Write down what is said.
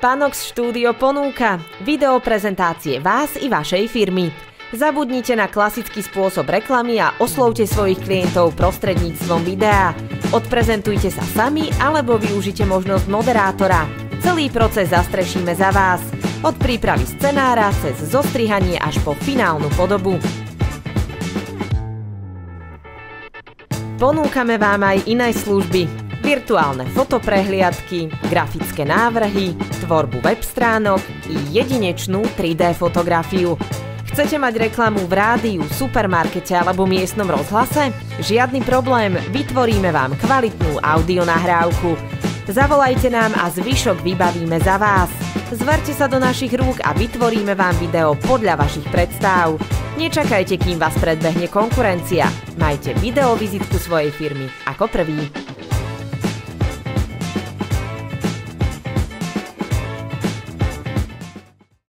Panox Studio ponúka video prezentácie vás i vašej firmy. Zabudnite na klasický spôsob reklamy a oslovte svojich klientov prostredníctvom videa. Odprezentujte sa sami alebo využite možnosť moderátora. Celý proces zastrešíme za vás. Od prípravy scenára cez zostrihanie až po finálnu podobu. Ponúkame vám aj iné služby. Virtuálne fotoprehliadky, grafické návrhy, tvorbu web stránok i jedinečnú 3D fotografiu. Chcete mať reklamu v rádiu, supermarkete alebo miestnom rozhlase? Žiadny problém, vytvoríme vám kvalitnú audionahrávku. Zavolajte nám a zvyšok vybavíme za vás. Zverte sa do našich rúk a vytvoríme vám video podľa vašich predstav. Nečakajte, kým vás predbehne konkurencia. Majte videovizitku svojej firmy ako prvý.